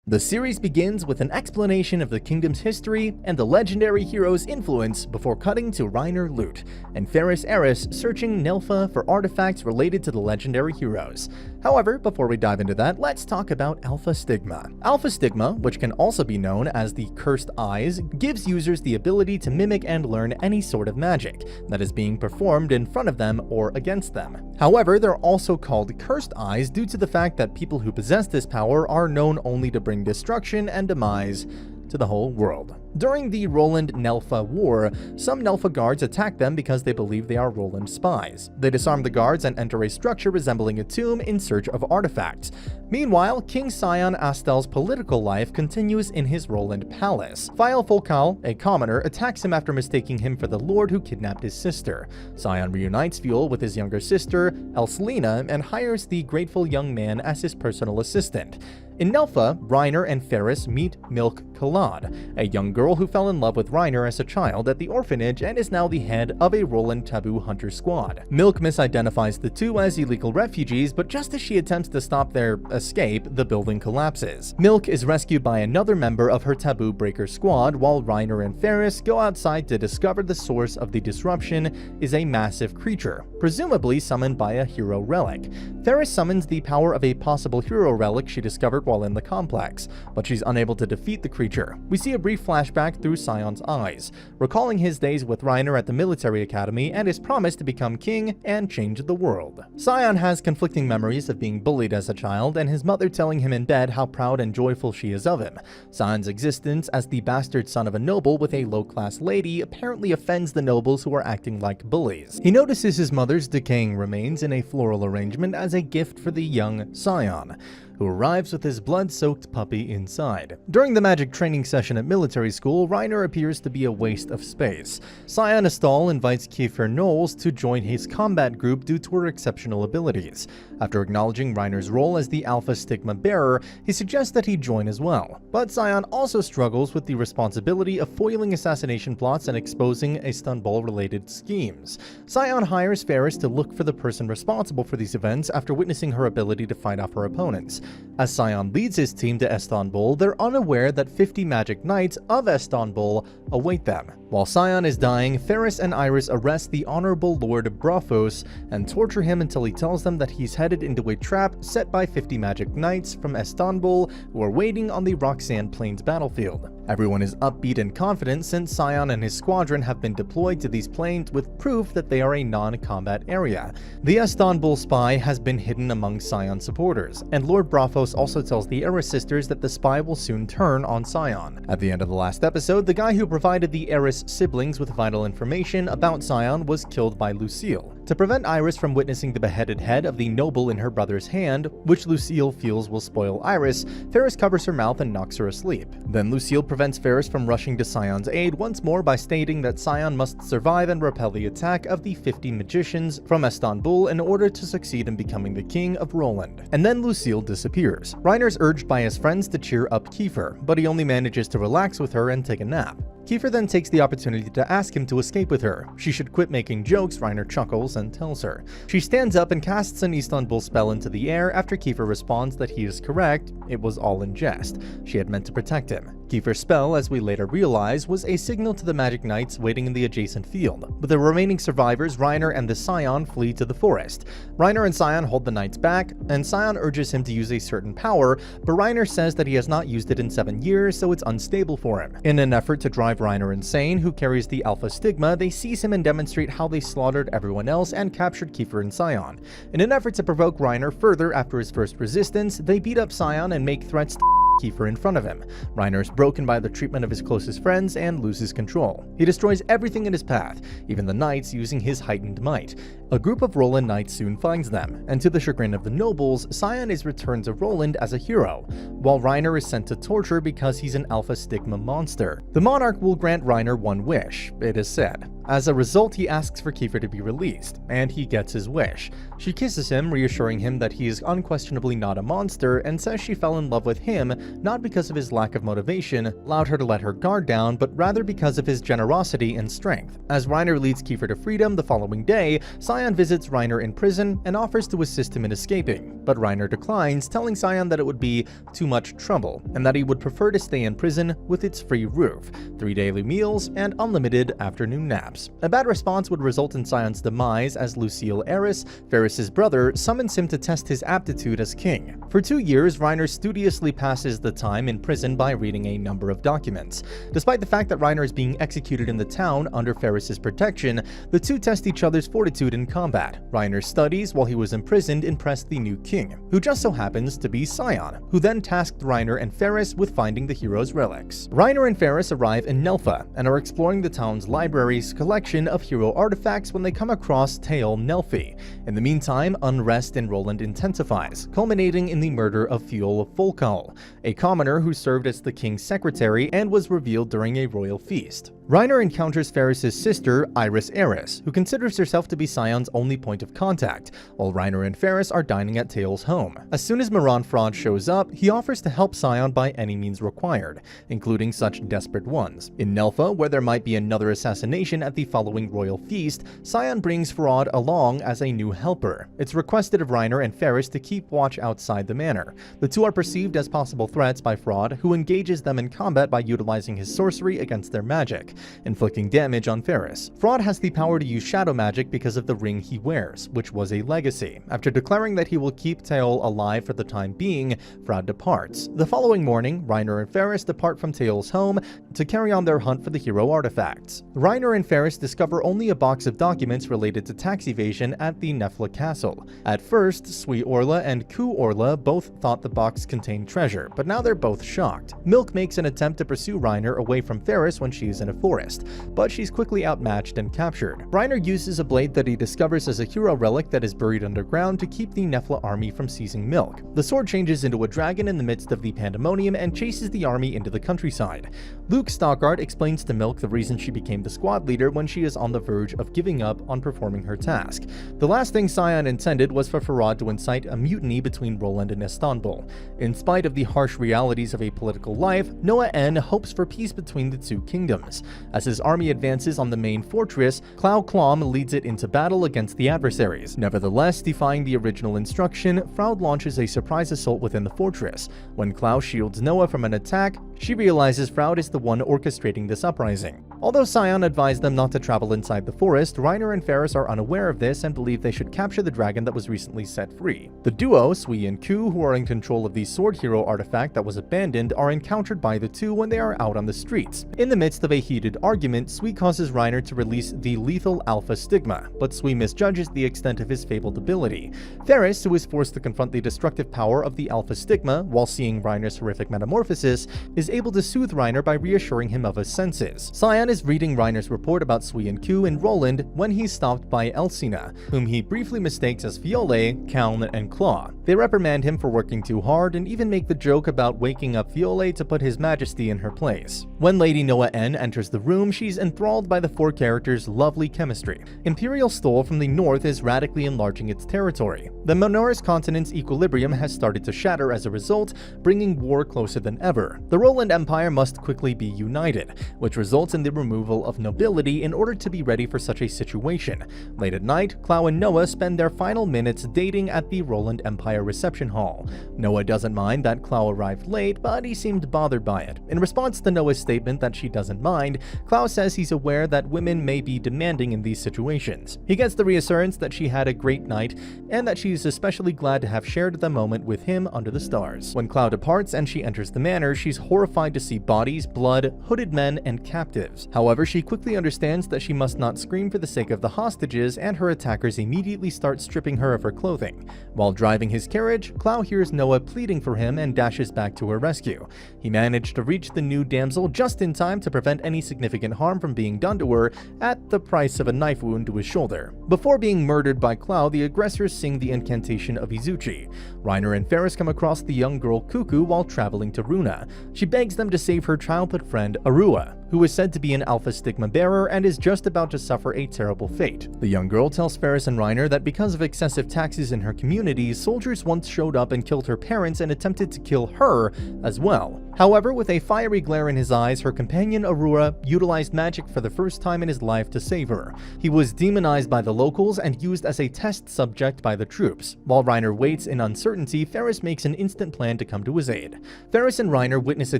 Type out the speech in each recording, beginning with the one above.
The series begins with an explanation of the kingdom's history and the legendary hero's influence before cutting to Reiner Lute and Ferris Eris searching Nilfa for artifacts related to the legendary heroes. However, before we dive into that, let's talk about Alpha Stigma. Alpha Stigma, which can also be known as the Cursed Eyes, gives users the ability to mimic and learn any sort of magic that is being performed in front of them or against them. However, they're also called Cursed Eyes due to the fact that people who possess this power are known only to bring destruction and demise to the whole world. During the Roland-Nelfa War, some Nelfa guards attack them because they believe they are Roland spies. They disarm the guards and enter a structure resembling a tomb in search of artifacts. Meanwhile, King Sion Astel's political life continues in his Roland palace. Fael Folcal, a commoner, attacks him after mistaking him for the lord who kidnapped his sister. Sion reunites Fuel with his younger sister, Elselina, and hires the grateful young man as his personal assistant. In Nelfa, Reiner and Ferris meet Milk Kalad, a young girl who fell in love with Reiner as a child at the orphanage and is now the head of a Roland Taboo Hunter squad. Milk misidentifies the two as illegal refugees, but just as she attempts to stop their escape, the building collapses. Milk is rescued by another member of her Taboo Breaker squad, while Reiner and Ferris go outside to discover the source of the disruption is a massive creature, presumably summoned by a hero relic. Ferris summons the power of a possible hero relic she discovered while in the complex, but she's unable to defeat the creature. We see a brief flashback through Sion's eyes, recalling his days with Reiner at the military academy and his promise to become king and change the world. Sion has conflicting memories of being bullied as a child and his mother telling him in bed how proud and joyful she is of him. Sion's existence as the bastard son of a noble with a low-class lady apparently offends the nobles who are acting like bullies. He notices his mother's decaying remains in a floral arrangement as a gift for the young Sion, who arrives with his blood-soaked puppy inside. During the magic training session at military school, Reiner appears to be a waste of space. Sion Astal invites Kiefer Knowles to join his combat group due to her exceptional abilities. After acknowledging Reiner's role as the Alpha Stigma bearer, he suggests that he join as well. But Sion also struggles with the responsibility of foiling assassination plots and exposing Istanbul-related schemes. Sion hires Ferris to look for the person responsible for these events after witnessing her ability to fight off her opponents. As Sion leads his team to Istanbul, they're unaware that 50 magic knights of Istanbul await them. While Sion is dying, Ferris and Iris arrest the Honorable Lord Brophos and torture him until he tells them that he's headed into a trap set by 50 magic knights from Istanbul who are waiting on the Roxanne Plains battlefield. Everyone is upbeat and confident since Sion and his squadron have been deployed to these plains with proof that they are a non-combat area. The Istanbul spy has been hidden among Sion supporters, and Lord Brophos also tells the Eris sisters that the spy will soon turn on Sion. At the end of the last episode, the guy who provided the Eris siblings with vital information about Sion was killed by Lucille. To prevent Iris from witnessing the beheaded head of the noble in her brother's hand, which Lucille feels will spoil Iris, Ferris covers her mouth and knocks her asleep. Then Lucille prevents Ferris from rushing to Sion's aid once more by stating that Sion must survive and repel the attack of the 50 magicians from Istanbul in order to succeed in becoming the king of Roland. And then Lucille disappears. Reiner's urged by his friends to cheer up Kiefer, but he only manages to relax with her and take a nap. Kiefer then takes the opportunity to ask him to escape with her. She should quit making jokes, Reiner chuckles and tells her. She stands up and casts an Istanbul spell into the air after Kiefer responds that he is correct, it was all in jest. She had meant to protect him. Kiefer's spell, as we later realize, was a signal to the magic knights waiting in the adjacent field. With the remaining survivors, Reiner and the Sion flee to the forest. Reiner and Sion hold the knights back, and Sion urges him to use a certain power, but Reiner says that he has not used it in 7 years, so it's unstable for him. In an effort to drive Reiner insane, who carries the Alpha Stigma, they seize him and demonstrate how they slaughtered everyone else and captured Kiefer and Sion. In an effort to provoke Reiner further after his first resistance, they beat up Sion and make threats to Kiefer in front of him. Reiner is broken by the treatment of his closest friends and loses control. He destroys everything in his path, even the knights, using his heightened might. A group of Roland knights soon finds them, and to the chagrin of the nobles, Sion is returned to Roland as a hero, while Reiner is sent to torture because he's an Alpha Stigma monster. The monarch will grant Reiner one wish, it is said. As a result, he asks for Kiefer to be released, and he gets his wish. She kisses him, reassuring him that he is unquestionably not a monster, and says she fell in love with him not because of his lack of motivation, allowed her to let her guard down, but rather because of his generosity and strength. As Reiner leads Kiefer to freedom the following day, Sion visits Reiner in prison and offers to assist him in escaping, but Reiner declines, telling Sion that it would be too much trouble, and that he would prefer to stay in prison with its free roof, 3 daily meals, and unlimited afternoon naps. A bad response would result in Sion's demise, as Lucille Eris, Ferris's brother, summons him to test his aptitude as king. For 2 years, Reiner studiously passes the time in prison by reading a number of documents. Despite the fact that Reiner is being executed in the town under Ferris's protection, the two test each other's fortitude in combat. Reiner's studies while he was imprisoned impressed the new king, who just so happens to be Sion, who then tasked Reiner and Ferris with finding the hero's relics. Reiner and Ferris arrive in Nelfa and are exploring the town's library's collection of hero artifacts when they come across Tael Nelfi. In the meantime, unrest in Roland intensifies, culminating in the murder of Fjoll Folkal, a commoner who served as the king's secretary and was revealed during a royal feast. Reiner encounters Ferris's sister, Iris Eris, who considers herself to be Sion's only point of contact, while Reiner and Ferris are dining at Tael's home. As soon as Miran Frod shows up, he offers to help Sion by any means required, including such desperate ones. In Nelfa, where there might be another assassination at the following royal feast, Sion brings Frod along as a new helper. It's requested of Reiner and Ferris to keep watch outside the manor. The two are perceived as possible threats by Frod, who engages them in combat by utilizing his sorcery against their magic, inflicting damage on Ferris. Frod has the power to use shadow magic because of the ring he wears, which was a legacy. After declaring that he will keep Tael alive for the time being, Frod departs. The following morning, Reiner and Ferris depart from Tael's home to carry on their hunt for the hero artifacts. Reiner and Ferris discover only a box of documents related to tax evasion at the Nefla castle. At first, Sui Orla and Ku Orla both thought the box contained treasure, but now they're both shocked. Milk makes an attempt to pursue Reiner away from Ferris when she is in a forest, but she's quickly outmatched and captured. Reiner uses a blade that he discovers as a hero relic that is buried underground to keep the Nefla army from seizing Milk. The sword changes into a dragon in the midst of the pandemonium and chases the army into the countryside. Luke Stockard explains to Milk the reason she became the squad leader when she is on the verge of giving up on performing her task. The last thing Sion intended was for Farad to incite a mutiny between Roland and Istanbul. In spite of the harsh realities of a political life, Noah N hopes for peace between the two kingdoms. As his army advances on the main fortress, Clau Klom leads it into battle against the adversaries. Nevertheless, defying the original instruction, Froud launches a surprise assault within the fortress. When Clau shields Noah from an attack, she realizes Froud is the one orchestrating this uprising. Although Sion advised them not to travel inside the forest, Reiner and Ferris are unaware of this and believe they should capture the dragon that was recently set free. The duo, Sui and Ku, who are in control of the sword hero artifact that was abandoned, are encountered by the two when they are out on the streets. In the midst of a heated argument, Sui causes Reiner to release the lethal Alpha Stigma, but Sui misjudges the extent of his fabled ability. Ferris, who is forced to confront the destructive power of the Alpha Stigma while seeing Reiner's horrific metamorphosis, is able to soothe Reiner by reassuring him of his senses. Sion is reading Reiner's report about Sui and Ku and Roland when he's stopped by Elsina, whom he briefly mistakes as Fiole, Kaln, and Claw. They reprimand him for working too hard and even make the joke about waking up Fiole to put his majesty in her place. When Lady Noah N enters the room, she's enthralled by the four characters' lovely chemistry. Imperial Stole from the north is radically enlarging its territory. The Minoris continent's equilibrium has started to shatter as a result, bringing war closer than ever. The Roland Empire must quickly be united, which results in the removal of nobility in order to be ready for such a situation. Late at night, Clau and Noah spend their final minutes dating at the Roland Empire reception hall. Noah doesn't mind that Clau arrived late, but he seemed bothered by it. In response to Noah's statement that she doesn't mind, Clau says he's aware that women may be demanding in these situations. He gets the reassurance that she had a great night and that she's especially glad to have shared the moment with him under the stars. When Clau departs and she enters the manor, she's horrified to see bodies, blood, hooded men, and captives. However, she quickly understands that she must not scream for the sake of the hostages, and her attackers immediately start stripping her of her clothing. While driving his carriage, Clau hears Noah pleading for him and dashes back to her rescue. He managed to reach the new damsel just in time to prevent any significant harm from being done to her at the price of a knife wound to his shoulder. Before being murdered by Clau, the aggressors sing the incantation of Izuchi. Reiner and Ferris come across the young girl Cuckoo while traveling to Runa. She begs them to save her childhood friend Arua. who is said to be an Alpha Stigma bearer and is just about to suffer a terrible fate. The young girl tells Ferris and Reiner that because of excessive taxes in her community, soldiers once showed up and killed her parents and attempted to kill her as well. However, with a fiery glare in his eyes, her companion Aurora utilized magic for the first time in his life to save her. He was demonized by the locals and used as a test subject by the troops. While Reiner waits in uncertainty, Ferris makes an instant plan to come to his aid. Ferris and Reiner witness a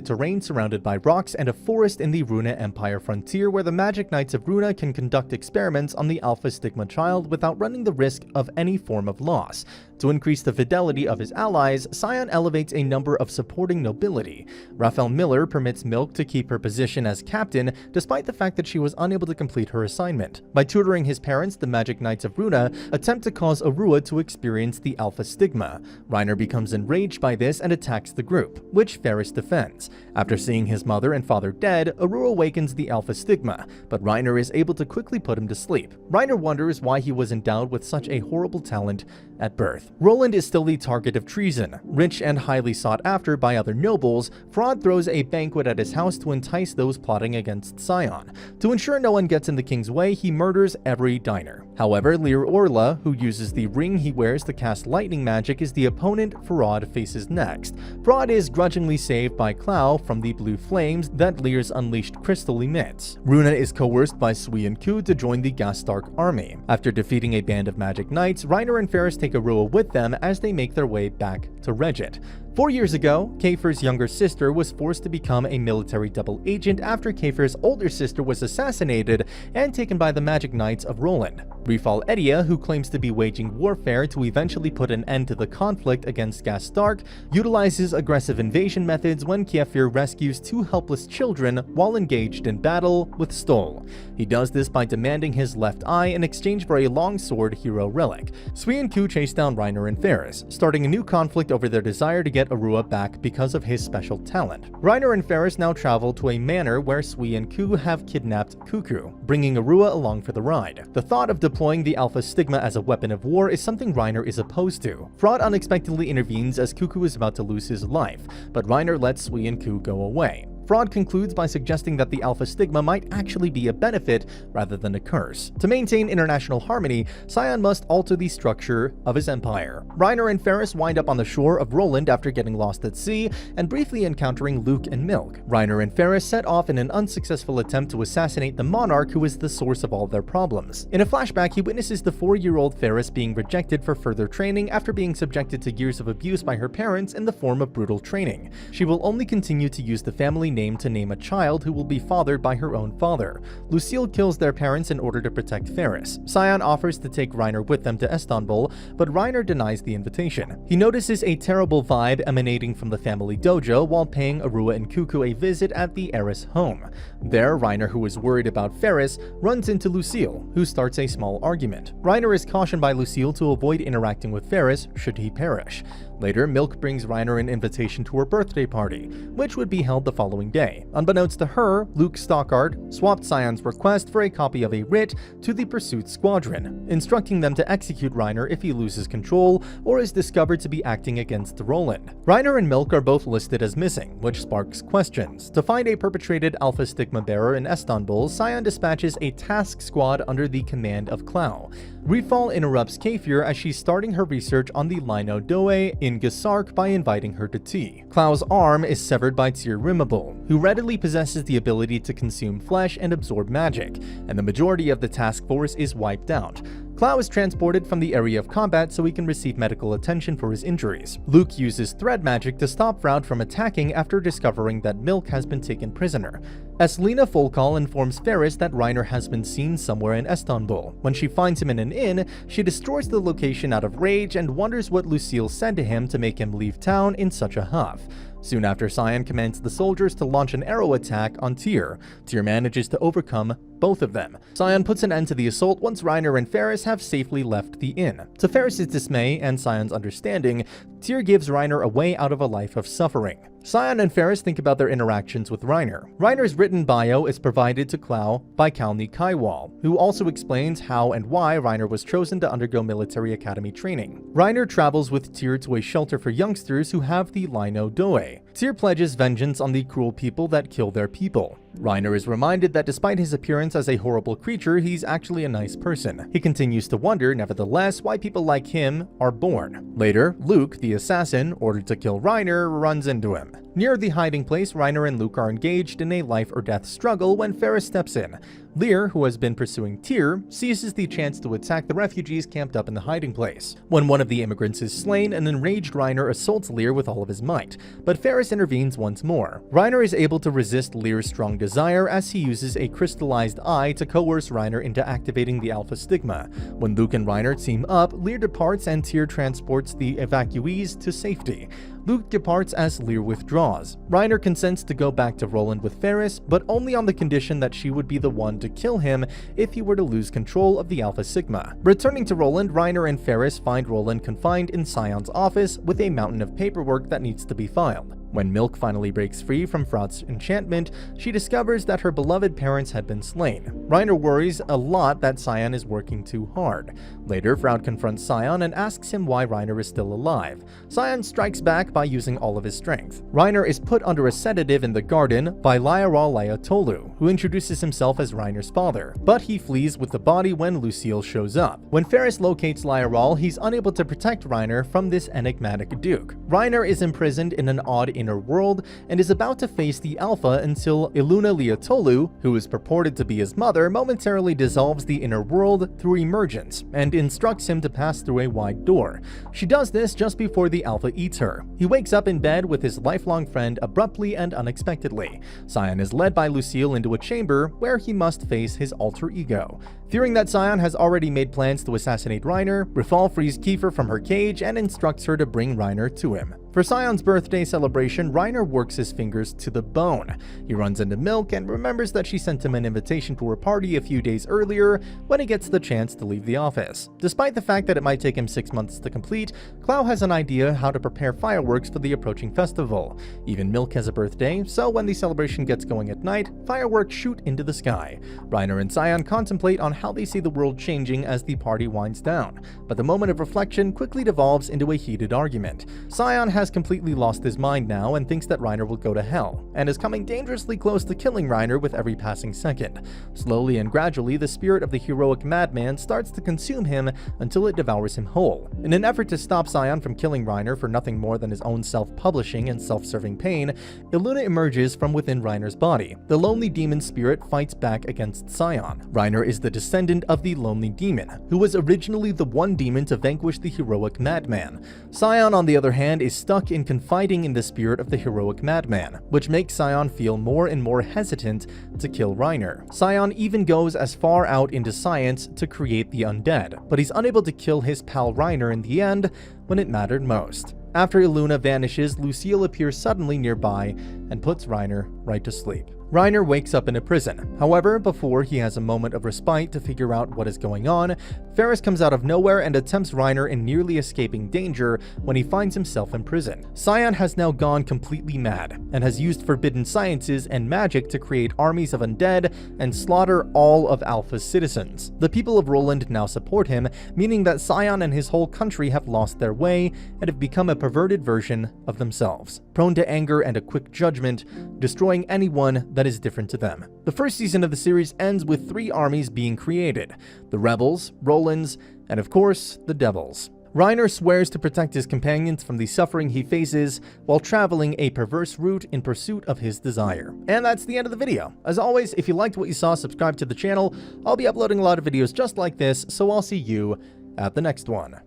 terrain surrounded by rocks and a forest in the Runa Empire frontier where the Magic Knights of Runa can conduct experiments on the Alpha Stigma child without running the risk of any form of loss. To increase the fidelity of his allies, Scion elevates a number of supporting nobility. Raphael Miller permits Milk to keep her position as captain, despite the fact that she was unable to complete her assignment. By tutoring his parents, the Magic Knights of Runa attempt to cause Arua to experience the Alpha Stigma. Reiner becomes enraged by this and attacks the group, which Ferris defends. After seeing his mother and father dead, Arua awakens the Alpha Stigma, but Reiner is able to quickly put him to sleep. Reiner wonders why he was endowed with such a horrible talent at birth. Roland is still the target of treason. Rich and highly sought after by other nobles, Fraud throws a banquet at his house to entice those plotting against Scion. To ensure no one gets in the king's way, he murders every diner. However, Lear Orla, who uses the ring he wears to cast lightning magic, is the opponent Fraud faces next. Fraud is grudgingly saved by Clow from the blue flames that Lear's unleashed crystal emits. Runa is coerced by Sui and Ku to join the Gastark army. After defeating a band of Magic Knights, Reiner and Ferris take Arua with them as they make their way back to Regit. 4 years ago, Kafer's younger sister was forced to become a military double agent after Kafer's older sister was assassinated and taken by the Magic Knights of Roland. Rifal Edia, who claims to be waging warfare to eventually put an end to the conflict against Gastark, utilizes aggressive invasion methods when Kefir rescues 2 helpless children while engaged in battle with Stoll. He does this by demanding his left eye in exchange for a longsword hero relic. Sui and Ku chase down Reiner and Ferris, starting a new conflict over their desire to get Arua back because of his special talent. Reiner and Ferris now travel to a manor where Sui and Ku have kidnapped Cuckoo, bringing Arua along for the ride. The thought of deploying the Alpha Stigma as a weapon of war is something Reiner is opposed to. Fraud unexpectedly intervenes as Cuckoo is about to lose his life, but Reiner lets Sui and Ku go away. Fraud concludes by suggesting that the Alpha Stigma might actually be a benefit rather than a curse. To maintain international harmony, Scion must alter the structure of his empire. Reiner and Ferris wind up on the shore of Roland after getting lost at sea and briefly encountering Luke and Milk. Reiner and Ferris set off in an unsuccessful attempt to assassinate the monarch who is the source of all their problems. In a flashback, he witnesses the 4-year-old Ferris being rejected for further training after being subjected to years of abuse by her parents in the form of brutal training. She will only continue to use the family name to name a child who will be fathered by her own father. Lucille kills their parents in order to protect Ferris. Scion offers to take Reiner with them to Istanbul, but Reiner denies the invitation. He notices a terrible vibe emanating from the family dojo while paying Arua and Cuckoo a visit at the heiress home. There, Reiner, who is worried about Ferris, runs into Lucille, who starts a small argument. Reiner is cautioned by Lucille to avoid interacting with Ferris should he perish. Later, Milk brings Reiner an invitation to her birthday party, which would be held the following day. Unbeknownst to her, Luke Stockard swapped Scion's request for a copy of a writ to the Pursuit Squadron, instructing them to execute Reiner if he loses control or is discovered to be acting against Roland. Reiner and Milk are both listed as missing, which sparks questions. To find a perpetrated Alpha Stigma bearer in Istanbul, Scion dispatches a task squad under the command of Clow. Rifal interrupts Kefir as she's starting her research on the Lino Doe in Gasark by inviting her to tea. Clow's arm is severed by Tyr Rimable, who readily possesses the ability to consume flesh and absorb magic, and the majority of the task force is wiped out. Clow is transported from the area of combat so he can receive medical attention for his injuries. Luke uses thread magic to stop Fraud from attacking after discovering that Milk has been taken prisoner. Eslina Folkal informs Ferris that Reiner has been seen somewhere in Istanbul. When she finds him in an inn, she destroys the location out of rage and wonders what Lucille said to him to make him leave town in such a huff. Soon after, Scion commands the soldiers to launch an arrow attack on Tyr. Tyr manages to overcome both of them. Scion puts an end to the assault once Reiner and Ferris have safely left the inn. To Ferris's dismay and Scion's understanding, Tyr gives Reiner a way out of a life of suffering. Scion and Ferris think about their interactions with Reiner. Reiner's written bio is provided to Clow by Kalni Kaiwal, who also explains how and why Reiner was chosen to undergo military academy training. Reiner travels with Tyr to a shelter for youngsters who have the Lino Doe. Tyr pledges vengeance on the cruel people that kill their people. Reiner is reminded that despite his appearance as a horrible creature, he's actually a nice person. He continues to wonder, nevertheless, why people like him are born. Later, Luke, the assassin, ordered to kill Reiner, runs into him. Near the hiding place, Reiner and Luke are engaged in a life-or-death struggle when Ferris steps in. Lear, who has been pursuing Tyr, seizes the chance to attack the refugees camped up in the hiding place. When one of the immigrants is slain, an enraged Reiner assaults Lear with all of his might, but Ferris intervenes once more. Reiner is able to resist Lear's strong desire as he uses a crystallized eye to coerce Reiner into activating the Alpha Stigma. When Luke and Reiner team up, Lear departs and Tyr transports the evacuees to safety. Luke departs as Lear withdraws. Reiner consents to go back to Roland with Ferris, but only on the condition that she would be the one to kill him if he were to lose control of the Alpha Sigma. Returning to Roland, Reiner and Ferris find Roland confined in Scion's office with a mountain of paperwork that needs to be filed. When Milk finally breaks free from Fraud's enchantment, she discovers that her beloved parents had been slain. Reiner worries a lot that Scion is working too hard. Later, Fraud confronts Scion and asks him why Reiner is still alive. Scion strikes back by using all of his strength. Reiner is put under a sedative in the garden by Lyaral Lyatolu, who introduces himself as Reiner's father, but he flees with the body when Lucille shows up. When Ferris locates Lyaral, he's unable to protect Reiner from this enigmatic duke. Reiner is imprisoned in an odd inner world and is about to face the Alpha until Iluna Lyatolu, who is purported to be his mother, momentarily dissolves the inner world through emergence and instructs him to pass through a wide door. She does this just before the Alpha eats her. He wakes up in bed with his lifelong friend abruptly and unexpectedly. Scion is led by Lucille into a chamber where he must face his alter ego. Fearing that Scion has already made plans to assassinate Reiner, Rafal frees Kiefer from her cage and instructs her to bring Reiner to him. For Scion's birthday celebration, Reiner works his fingers to the bone. He runs into Milk and remembers that she sent him an invitation to her party a few days earlier when he gets the chance to leave the office. Despite the fact that it might take him 6 months to complete, Clow has an idea how to prepare fireworks for the approaching festival. Even Milk has a birthday, so when the celebration gets going at night, fireworks shoot into the sky. Reiner and Scion contemplate on how they see the world changing as the party winds down, but the moment of reflection quickly devolves into a heated argument. Scion has completely lost his mind now and thinks that Reiner will go to hell, and is coming dangerously close to killing Reiner with every passing second. Slowly and gradually, the spirit of the heroic madman starts to consume him until it devours him whole. In an effort to stop Scion from killing Reiner for nothing more than his own self-publishing and self-serving pain, Iluna emerges from within Reiner's body. The lonely demon spirit fights back against Scion. Reiner is the descendant of the lonely demon, who was originally the one demon to vanquish the heroic madman. Scion, on the other hand, is stuck in confiding in the spirit of the heroic madman, which makes Scion feel more and more hesitant to kill Reiner. Scion even goes as far out into science to create the undead, but he's unable to kill his pal Reiner in the end when it mattered most. After Iluna vanishes, Lucille appears suddenly nearby and puts Reiner right to sleep. Reiner wakes up in a prison. However, before he has a moment of respite to figure out what is going on, Ferris comes out of nowhere and attempts Reiner in nearly escaping danger when he finds himself in prison. Scion has now gone completely mad and has used forbidden sciences and magic to create armies of undead and slaughter all of Alpha's citizens. The people of Roland now support him, meaning that Scion and his whole country have lost their way and have become a perverted version of themselves, prone to anger and a quick judgment, destroying anyone that is different to them. The first season of the series ends with 3 armies being created: the Rebels, Rolands, and of course, the Devils. Reiner swears to protect his companions from the suffering he faces while traveling a perverse route in pursuit of his desire. And that's the end of the video. As always, if you liked what you saw, subscribe to the channel. I'll be uploading a lot of videos just like this, so I'll see you at the next one.